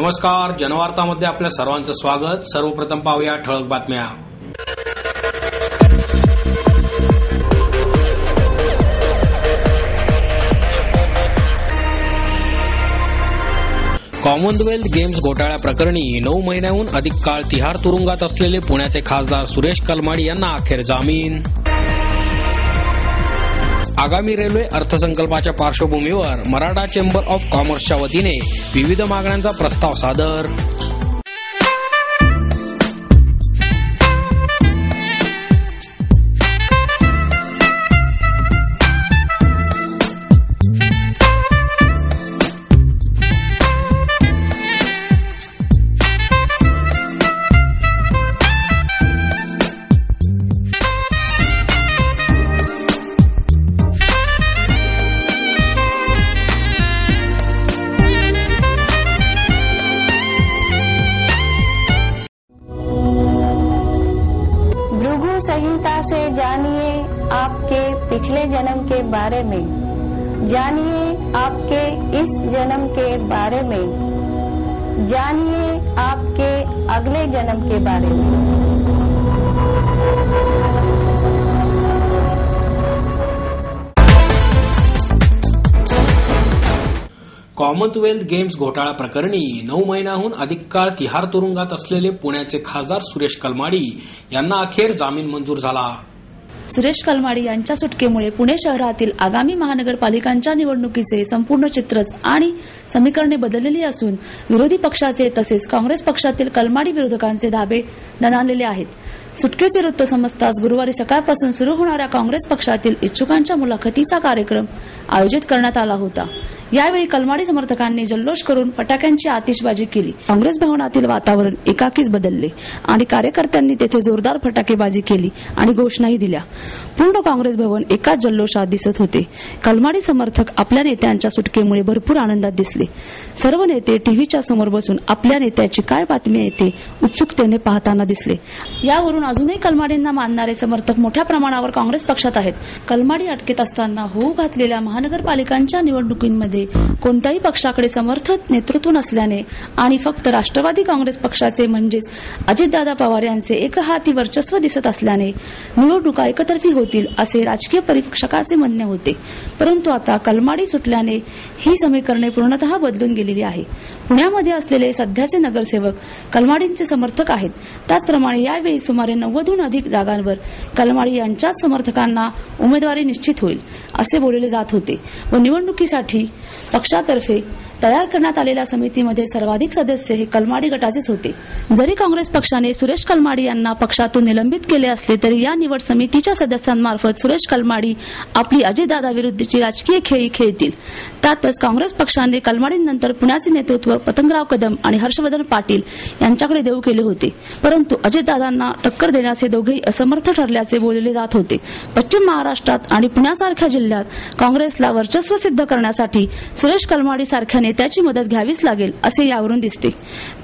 नमस्कार, जनवार्तामध्ये आपल्या सर्वांचं स्वागत। सर्वप्रथम पाहूया ठळक बातम्या। कॉमनवेल्थ गेम्स घोटाळ्या प्रकरणी 9 महिन्यांहून अधिक काळ तिहार तुरुंगात असलेले पुण्याचे खासदार सुरेश कलमाडी यांना अखेर जामीन। आगामी रेल्वे अर्थसंकल्पाच्या पार्श्वभूमीवर मराठा चेंबर ऑफ कॉमर्सच्या वतीने विविध मागण्यांचा प्रस्ताव सादर। संहिता से जानिए आपके पिछले जन्म के बारे में, जानिए आपके इस जन्म के बारे में, जानिए आपके अगले जन्म के बारे में। कॉमनवेल्थ गेम्स घोटाळा प्रकरणी 9 महिन्यांहून अधिक काळ तिहार तुरुंगात असलेले पुण्याचे खासदार सुरेश कलमाडी यांना अखेर जामीन मंजूर झाला। सुरेश कलमाडी यांच्या सुटकेमुळे पुणे शहरातील आगामी महानगरपालिकांच्या निवडणुकीचे संपूर्ण चित्रच आणि समीकरणे बदललेली असून विरोधी पक्षाचे तसेच काँग्रेस पक्षातील कलमाडी विरोधकांचे धाबे दणाणलेले आहेत। सुटकेचे वृत्त समजताच गुरुवारी सकाळपासून सुरू होणाऱ्या काँग्रेस पक्षातील इच्छुकांच्या मुलाखतीचा कार्यक्रम आयोजित करण्यात आला होता। यावेळी कलमाडी समर्थकांनी जल्लोष करून फटाक्यांची आतिषबाजी केली। काँग्रेस भवनातील वातावरण एकाकीच बदलले आणि कार्यकर्त्यांनी तेथे जोरदार फटाकेबाजी केली आणि घोषणाही दिल्या। पूर्ण काँग्रेस भवन एकाच जल्लोषात दिसत होते। कलमाडी समर्थक आपल्या नेत्यांच्या सुटकेमुळे भरपूर आनंदात दिसले। सर्व नेते टीव्हीच्या समोर बसून आपल्या नेत्याची काय बातमी येते उत्सुकतेने पाहताना दिसले। यावरून अजूनही कलमाडींना मानणारे समर्थक मोठ्या प्रमाणावर काँग्रेस पक्षात आहेत। कलमाडी अटकेत असताना होऊ घातलेल्या महानगरपालिकांच्या निवडणुकीमध्ये कोणत्याही पक्षाकडे समर्थ नेतृत्व नसल्याने आणि फक्त राष्ट्रवादी काँग्रेस पक्षाचे म्हणजेच अजितदादा पवार यांचे एकहाती वर्चस्व दिसत असल्याने निवडणुका एकतर्फी होतील असे राजकीय परीक्षकाचे म्हणणे होते। परंतु आता कलमाडी सुटल्याने ही समीकरणे पूर्णतः बदलून गेलेली आहे। पुण्यामध्ये असलेले सध्याचे नगरसेवक कलमाडींचे समर्थक आहेत। त्याचप्रमाणे यावेळी सुमारे 90हून अधिक जागांवर कलमाडी यांच्याच समर्थकांना उमेदवारी निश्चित होईल असे बोलले जात होते व निवडणुकीसाठी पक्षातर्फे तयार करण्यात आलेल्या समितीमध्ये सर्वाधिक सदस्य हे कलमाडी गटाचेच होते। जरी काँग्रेस पक्षाने सुरेश कलमाडी यांना पक्षातून निलंबित केले असले तरी या निवड समितीच्या सदस्यांमार्फत सुरेश कलमाडी आपली अजितदादा विरुद्धची राजकीय खेळी खेळतील। त्यातच काँग्रेस पक्षाने कलमाडींनंतर पुण्याचे नेतृत्व पतंगराव कदम आणि हर्षवर्धन पाटील यांच्याकडे देऊ केले होते। परंतु अजितदादांना टक्कर देण्याचे दोघेही असमर्थ ठरल्याचे बोलले जात होते। पश्चिम महाराष्ट्रात आणि पुण्यासारख्या जिल्ह्यात काँग्रेसला वर्चस्व सिद्ध करण्यासाठी सुरेश कलमाडी सारख्या नेत्याची मदत घ्यावीच लागेल असे यावरून दिसते।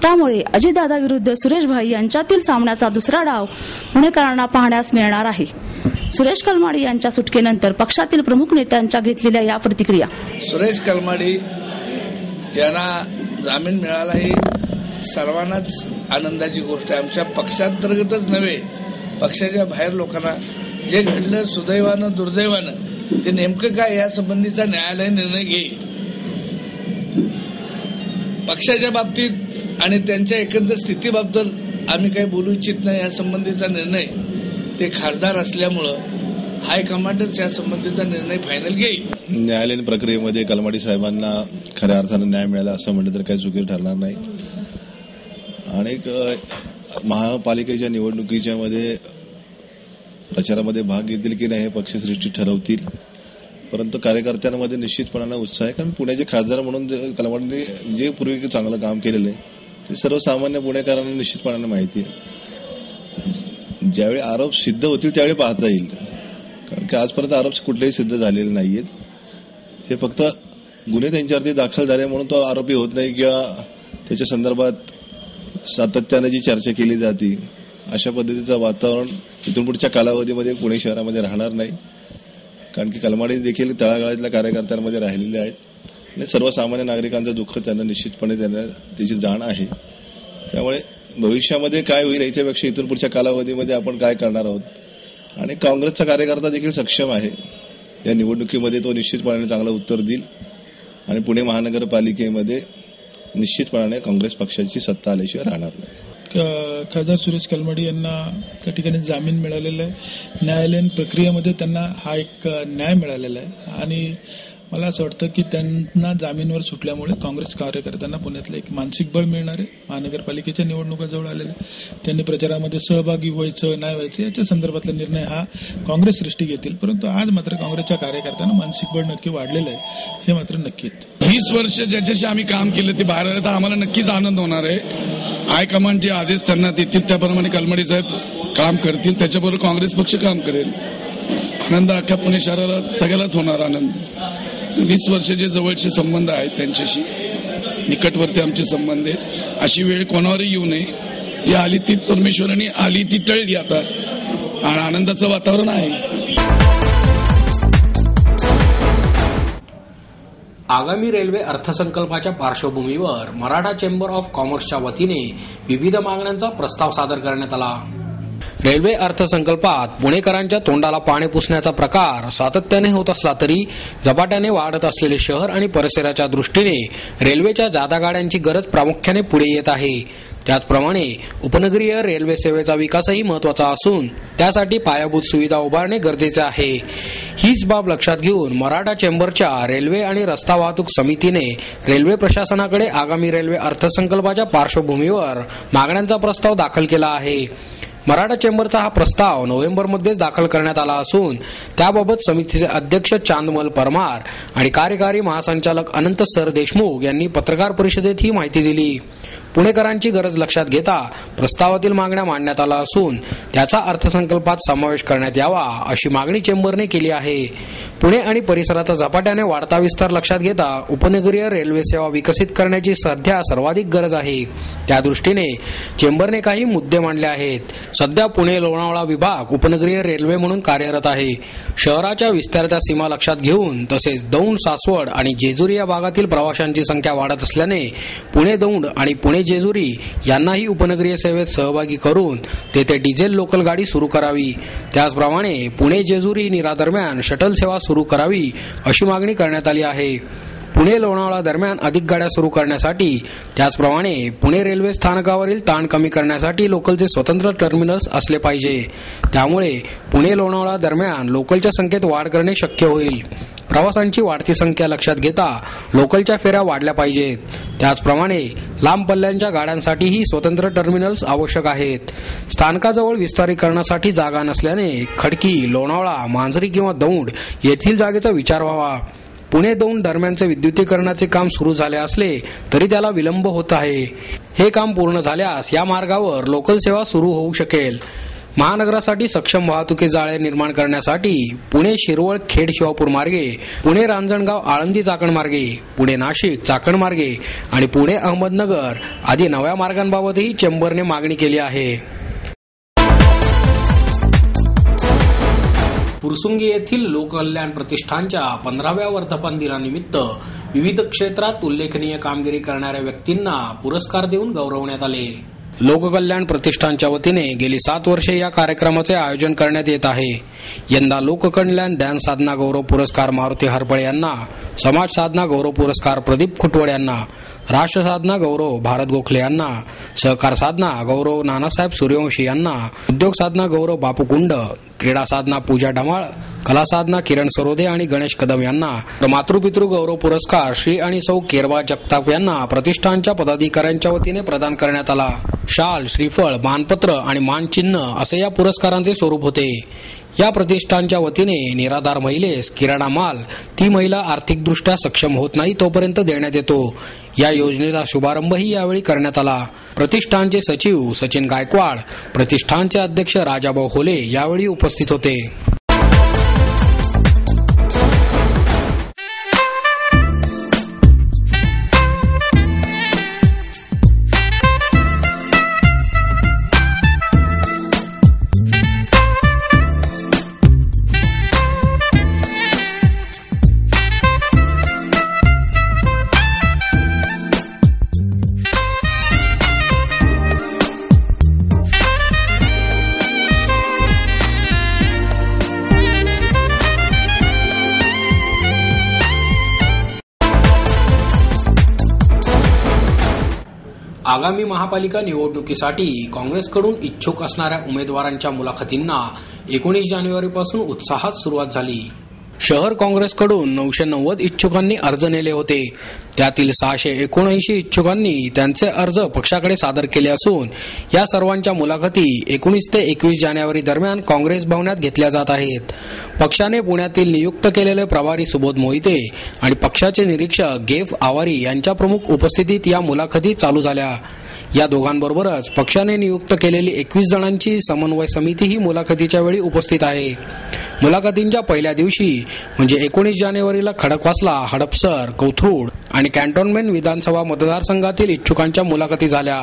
त्यामुळे अजितदादा विरुद्ध सुरेश भाई यांच्यातील सामन्याचा दुसरा डाव पुणेकरांना पाहण्यास मिळणार आहे। सुरेश कलमाडी यांच्या सुटकेनंतर पक्षातील प्रमुख नेत्यांच्या घेतलेल्या या प्रतिक्रिया। सुरेश कलमाडी यांना जामीन मिळाला ही सर्वांनाच आनंदाची गोष्ट आहे। आमच्या पक्षांतर्गतच नव्हे, पक्षाच्या बाहेर लोकांना जे घडलं सुदैवानं दुर्दैवानं ते नेमकं काय यासंबंधीचा न्यायालय निर्णय घेईल। पक्षाच्या बाबतीत आणि त्यांच्या एकंदर स्थितीबाबत आम्ही काही बोलू इच्छित नाही। यासंबंधीचा निर्णय ते खासदार असल्यामुळं हायकमांडच यासंबंधीचा निर्णय फायनल घेईल। न्यायालयीन प्रक्रियेमध्ये कलमाडी साहेबांना खऱ्या अर्थानं न्याय मिळाला असं म्हटलं तर काही चुकी ठरणार नाही। आणि महापालिकेच्या निवडणुकीच्या मध्ये प्रचारामध्ये भाग घेतील की नाही हे पक्षश्रेष्ठी ठरवतील। परंतु कार्यकर्त्यांमध्ये निश्चितपणाने उत्साह आहे, कारण पुण्याचे खासदार म्हणून कलमाडींनी जे पूर्वी चांगलं काम केलेलं आहे ते सर्वसामान्य पुणेकरांना निश्चितपणाने माहिती आहे। ज्यावेळी आरोप सिद्ध होतील त्यावेळी पाहता येईल, कारण की आजपर्यंत आरोप कुठलेही सिद्ध झालेले नाहीयेत। हे फक्त गुन्हे त्यांच्यावरती दाखल झाले म्हणून तो आरोपी होत नाही किंवा त्याच्या संदर्भात सातत्याने जी चर्चा केली जाते अशा पद्धतीचं वातावरण इथून पुढच्या कालावधीमध्ये पुणे शहरामध्ये राहणार नाही। कारण की कलमाडी देखील तळागाळातल्या कार्यकर्त्यांमध्ये राहिलेले आहेत आणि सर्वसामान्य नागरिकांचं दुःख त्यांना निश्चितपणे त्याची जाण आहे. त्यामुळे भविष्यामध्ये काय होईल याच्यापेक्षा इथून पुढच्या कालावधीमध्ये आपण काय करणार आहोत आणि काँग्रेसचा कार्यकर्ता देखील सक्षम आहे. या निवडणुकीमध्ये तो निश्चितपणे चांगलं उत्तर देईल आणि पुणे महानगरपालिकेमध्ये निश्चितपणे काँग्रेस पक्षाची सत्ता आल्याशिवाय राहणार नाही. खासदार सुरेश कलमाडी यांना त्या ठिकाणी जामीन मिळालेला आहे. न्यायालयीन प्रक्रियेमध्ये त्यांना हा एक न्याय मिळालेला आहे आणि मला असं वाटतं की त्यांना जामीनवर सुटल्यामुळे काँग्रेस कार्यकर्त्यांना पुण्यातलं एक मानसिक बळ मिळणार आहे. महानगरपालिकेच्या निवडणुका जवळ आलेल्या, त्यांनी प्रचारामध्ये सहभागी व्हायचं नाही व्हायचं याच्या संदर्भातला निर्णय हा काँग्रेस सृष्टी घेतील. परंतु आज मात्र काँग्रेसच्या कार्यकर्त्यांना मानसिक बळ नक्की वाढलेलं आहे, हे मात्र नक्की. 20 वर्ष ज्याच्याशी आम्ही काम केलं ते बाहेर आलं तर आम्हाला नक्कीच आनंद होणार आहे. हायकमांड जे आदेश त्यांना देतील त्याप्रमाणे कलमाडी साहेब काम करतील, त्याच्याबरोबर काँग्रेस पक्ष काम करेल. आनंद अख्ख्या पुणे शहराला सगळ्यालाच होणार आनंद. 20 वर्षाचे जवळचे संबंध आहेत त्यांच्याशी, निकटवर्ती आमचे संबंध आहेत. अशी वेळ कोणावरही येऊ नये. जी आली ती परमेश्वराने आली ती टळली आता आणि आनंदाचं वातावरण आहे. आगामी रेल्वे अर्थसंकल्पाच्या पार्श्वभूमीवर मराठा चेंबर ऑफ कॉमर्सच्या वतीने विविध मागण्यांचा प्रस्ताव सादर करण्यात आला. रेल्वे अर्थसंकल्पात पुणेकरांच्या तोंडाला पाणी पुसण्याचा प्रकार सातत्याने होत असला तरी झपाट्याने वाढत असलेले शहर आणि परिसराच्या दृष्टीने रेल्वेच्या जादा गाड्यांची गरज प्रामुख्याने पुढे येत आहे. त्याचप्रमाणे उपनगरीय रेल्वे सेवेचा विकासही महत्वाचा असून त्यासाठी पायाभूत सुविधा उभारणे गरजेचे आहे. हीच बाब लक्षात घेऊन मराठा चेंबरच्या रेल्वे आणि रस्ता वाहतूक समितीने रेल्वे प्रशासनाकडे आगामी रेल्वे अर्थसंकल्पाच्या पार्श्वभूमीवर मागण्यांचा प्रस्ताव दाखल केला आहे. मराठा चेंबरचा हा प्रस्ताव नोव्हेंबरमध्येच दाखल करण्यात आला असून त्याबाबत समितीचे अध्यक्ष चांदमल परमार आणि कार्यकारी महासंचालक अनंत सर देशमुख यांनी पत्रकार परिषदेत ही माहिती दिली. पुणेकरांची गरज लक्षात घेता प्रस्तावातील मागण्या मांडण्यात आला असून त्याचा अर्थसंकल्पात समावेश करण्यात यावा अशी मागणी चेंबरने केली आहे. पुणे आणि परिसराचा झपाट्याने वाढता विस्तार लक्षात घेता उपनगरीय रेल्वे सेवा विकसित करण्याची सध्या सर्वाधिक गरज आहे. त्यादृष्टीने चेंबरने काही मुद्दे मांडले आहेत. सध्या पुणे लोणावळा विभाग उपनगरीय रेल्वे म्हणून कार्यरत आहे. शहराच्या विस्तारत्या सीमा लक्षात घेऊन तसेच दौंड, सासवड आणि जेजुरी या भागातील प्रवाशांची संख्या वाढत असल्याने पुणे दौंड आणि पुणे जेजुरी यांनाही उपनगरीय सेवेत सहभागी करून तेथे डिझेल लोकल गाडी सुरू करावी. त्याचप्रमाणे पुणे जेजुरी नीरा दरम्यान शटल सेवा सुरू करावी अशी मागणी करण्यात आली आहे. पुणे लोणावळा दरम्यान अधिक गाड्या सुरू करण्यासाठी त्याचप्रमाणे पुणे रेल्वे स्थानकावरील ताण कमी करण्यासाठी लोकलचे स्वतंत्र टर्मिनल्स असले पाहिजे. त्यामुळे पुणे लोणावळा दरम्यान लोकलच्या संख्येत वाढ करणे शक्य होईल. प्रवासांची वाढती संख्या लक्षात घेता लोकलच्या फेऱ्या वाढल्या पाहिजेत. त्याचप्रमाणे लांब पल्ल्यांच्या गाड्यांसाठीही स्वतंत्र टर्मिनल्स आवश्यक आहेत. स्थानकाजवळ विस्तारीकरणासाठी जागा नसल्याने खडकी, लोणावळा, मांजरी किंवा दौंड येथील जागेचा विचार व्हावा. पुणे दौंड दरम्यानचे विद्युतीकरणाचे काम सुरू झाले असले तरी त्याला विलंब होत आहे. हे काम पूर्ण झाल्यास या मार्गावर लोकल सेवा सुरू होऊ शकेल. महानगरासाठी सक्षम वाहतुकी जाळे निर्माण करण्यासाठी पुणे शिरवळ खेड शिवापूर मार्गे, पुणे रांजणगाव आळंदी चाकण मार्गे, पुणे नाशिक चाकण मार्गे आणि पुणे अहमदनगर आदी नव्या मार्गांबाबतही चेंबरने मागणी केली आहे. फुरसुंगी येथील लोककल्याण प्रतिष्ठानच्या 15व्या वर्धापन दिनानिमित्त विविध क्षेत्रात उल्लेखनीय कामगिरी करणाऱ्या व्यक्तींना पुरस्कार देऊन गौरवण्यात आले. लोककल्याण प्रतिष्ठानच्या वतीने गेली 7 वर्षे या कार्यक्रमाचे आयोजन करण्यात येत आहे. यंदा लोककल्याण ध्यान साधना गौरव पुरस्कार मारुती हरपळे यांना, समाज साधना गौरव पुरस्कार प्रदीप खुटवड यांना, राष्ट्र साधना गौरव भारत गोखले यांना, सहकार साधना गौरव नानासाहेब सूर्यवंशी यांना, उद्योग साधना गौरव बापू कुंड, क्रीडा साधना पूजा ढमाळ, कला साधना किरण सरोदे आणि गणेश कदम यांना, तर मातृपितृ गौरव पुरस्कार श्री आणि सौ केरबा जगताप यांना प्रतिष्ठानच्या पदाधिकाऱ्यांच्या वतीने प्रदान करण्यात आला. शाल, श्रीफळ, मानपत्र आणि मानचिन्ह असे या पुरस्कारांचे स्वरूप होते. या प्रतिष्ठानच्या वतीने निराधार महिलेस किराणा माल ती महिला आर्थिकदृष्ट्या सक्षम होत नाही तोपर्यंत देण्यात येतो. या योजनेचा शुभारंभही यावेळी करण्यात आला. प्रतिष्ठानचे सचिव सचिन गायकवाड, प्रतिष्ठानचे अध्यक्ष राजाभाऊ होले यावेळी उपस्थित होते. आगामी महापालिका निवडणुकीसाठी काँग्रेसकडून इच्छुक असणाऱ्या उमेदवारांच्या मुलाखतींना 19 जानेवारीपासून उत्साहात सुरुवात झाली. शहर काँग्रेसकडून 990 इच्छुकांनी अर्ज नेले होते. त्यातील 679 इच्छुकांनी त्यांचे अर्ज पक्षाकडे सादर केले असून या सर्वांच्या मुलाखती 19 ते 21 जानेवारी दरम्यान काँग्रेस भवनात घेतल्या जात आहेत. पक्षाने पुण्यातील नियुक्त केलेले प्रभारी सुबोध मोहिते आणि पक्षाचे निरीक्षक गेफ आवारी यांच्या प्रमुख उपस्थितीत या मुलाखती चालू झाल्या. या दोघांबरोबरच पक्षाने नियुक्त केलेली 21 जणांची समन्वय समिती ही मुलाखतीच्या वेळी उपस्थित आहे. मुलाखतींच्या पहिल्या दिवशी म्हणजे 19 जानेवारीला खडकवासला, हडपसर, कोथरूड आणि कॅन्टोन्मेंट विधानसभा मतदारसंघातील इच्छुकांच्या मुलाखती झाल्या.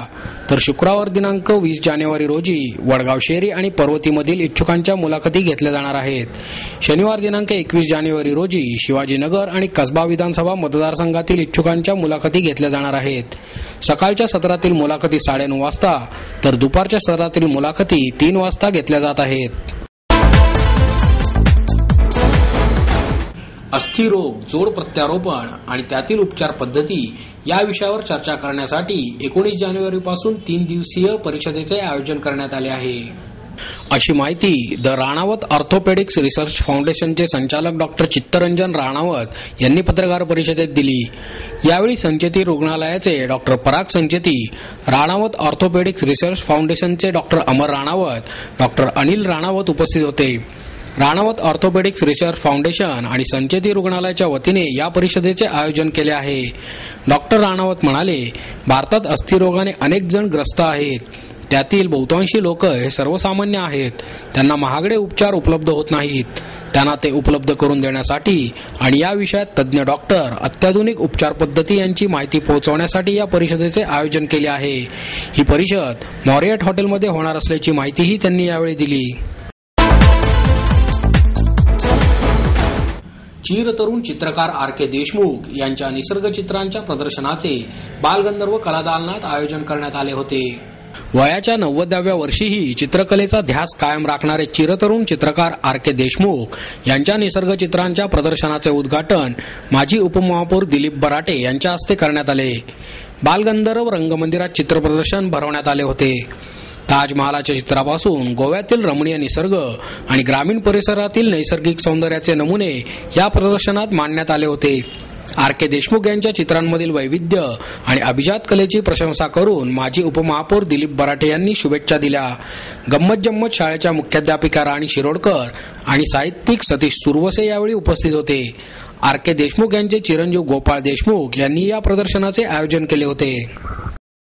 तर शुक्रवार दिनांक 20 जानेवारी रोजी वडगाव शेरी आणि पर्वतीमधील इच्छुकांच्या मुलाखती घेतल्या जाणार आहेत. शनिवार दिनांक 21 जानेवारी रोजी शिवाजीनगर आणि कसबा विधानसभा मतदारसंघातील इच्छुकांच्या मुलाखती घेतल्या जाणार आहेत. सकाळच्या सत्रातील मुलाखती 9:30 वाजता तर दुपारच्या सत्रातील मुलाखती 3 वाजता घेतल्या जात आहेत. अस्थिरोग, जोड प्रत्यारोपण आणि त्यातील उपचार पद्धती या विषयावर चर्चा करण्यासाठी 19 जानेवारीपासून 3 दिवसीय परिषदेचे आयोजन करण्यात आले आहे, अशी माहिती द राणावत ऑर्थोपेडिक्स रिसर्च फाउंडेशनचे संचालक डॉक्टर चित्तरंजन राणावत यांनी पत्रकार परिषदेत दिली. यावेळी संचेती रुग्णालयाचे डॉक्टर पराग संचेती, राणावत ऑर्थोपेडिक्स रिसर्च फाउंडेशनचे डॉक्टर अमर राणावत, डॉक्टर अनिल राणावत उपस्थित होते. राणावत ऑर्थोपेडिक्स रिसर्च फाउंडेशन आणि संचेती रुग्णालयाच्या वतीने या परिषदेचे आयोजन केले आहे. डॉक्टर राणावत म्हणाले, भारतात अस्थिरोगाने अनेक जण ग्रस्त आहेत. त्यातील बहुतांशी लोक हे सर्वसामान्य आहेत. त्यांना महागडे उपचार उपलब्ध होत नाहीत. त्यांना ते उपलब्ध करून देण्यासाठी आणि या विषयात तज्ज्ञ डॉक्टर, अत्याधुनिक उपचार पद्धती यांची माहिती पोहोचवण्यासाठी या परिषदेचे आयोजन केले आहे. ही परिषद मॉरियट हॉटेलमध्ये होणार असल्याची माहितीही त्यांनी यावेळी दिली. चिरतरुण चित्रकार R.K. देशमुख यांच्या निसर्ग चित्रांच्या प्रदर्शनाचे बालगंधर्व कलादालनात आयोजन करण्यात आले होते. वयाच्या 90व्या वर्षीही चित्रकलेचा ध्यास कायम राखणारे चिरतरुण चित्रकार R.K. देशमुख यांच्या निसर्ग चित्रांच्या प्रदर्शनाचे उद्घाटन माजी उपमहापौर दिलीप बराटे यांच्या हस्ते करण्यात आले. बालगंधर्व रंगमंदिरात चित्रप्रदर्शन भरवण्यात आले होते. ताजमहालाच्या चित्रापासून गोव्यातील रमणीय निसर्ग आणि ग्रामीण परिसरातील नैसर्गिक सौंदर्याचे नमुने या प्रदर्शनात मांडण्यात आले होते. R.K. देशमुख यांच्या चित्रांमधील वैविध्य आणि अभिजात कलेची प्रशंसा करून माजी उपमहापौर दिलीप बराटे यांनी शुभेच्छा दिल्या. गंमत जम्मत शाळेच्या मुख्याध्यापिका राणी शिरोडकर आणि साहित्यिक सतीश सुरवसे यावेळी उपस्थित होते. R.K. देशमुख यांचे चिरंजीव गोपाळ देशमुख यांनी या प्रदर्शनाचे आयोजन केले होते.